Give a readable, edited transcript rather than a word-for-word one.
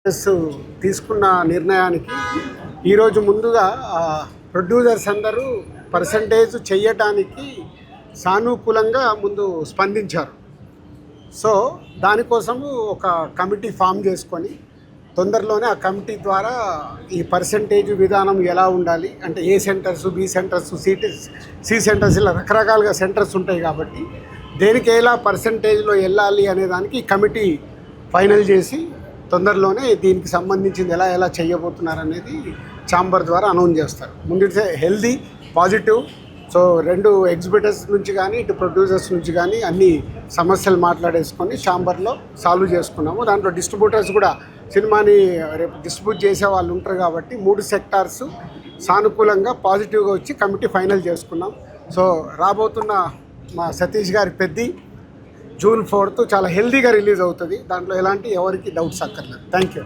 తీసుకున్న నిర్ణయానికి ఈరోజు ముందుగా ప్రొడ్యూసర్స్ అందరూ పర్సంటేజ్ చెయ్యటానికి సానుకూలంగా ముందు స్పందించారు. సో దానికోసము ఒక కమిటీ ఫామ్ చేసుకొని తొందరలోనే ఆ కమిటీ ద్వారా ఈ పర్సంటేజ్ విధానం ఎలా ఉండాలి అంటే A centres, B centres, C centres ఇలా రకరకాలుగా సెంటర్స్ ఉంటాయి కాబట్టి దేనికి ఎలా పర్సంటేజ్లో వెళ్ళాలి అనే దానికి కమిటీ ఫైనల్ చేసి తొందరలోనే దీనికి సంబంధించింది ఎలా చేయబోతున్నారు అనేది ఛాంబర్ ద్వారా అనౌన్స్ చేస్తారు. ముందు హెల్దీ పాజిటివ్. సో రెండు ఎగ్జిబిటర్స్ నుంచి కానీ ఇటు ప్రొడ్యూసర్స్ నుంచి కానీ అన్ని సమస్యలు మాట్లాడేసుకొని ఛాంబర్లో సాల్వ్ చేసుకున్నాము. దాంట్లో డిస్ట్రిబ్యూటర్స్ కూడా సినిమాని రేపు డిస్ట్రిబ్యూట్ చేసే వాళ్ళు ఉంటారు కాబట్టి 3 సెక్టార్స్ సానుకూలంగా పాజిటివ్గా వచ్చి కమిటీ ఫైనల్ చేసుకున్నాం. సో రాబోతున్న మా సతీష్ గారి పెద్ది జూన్ 4th చాలా హెల్దీగా రిలీజ్ అవుతుంది. దాంట్లో ఎలాంటి ఎవరికి డౌట్స్ అక్కర్లేదు. Thank you.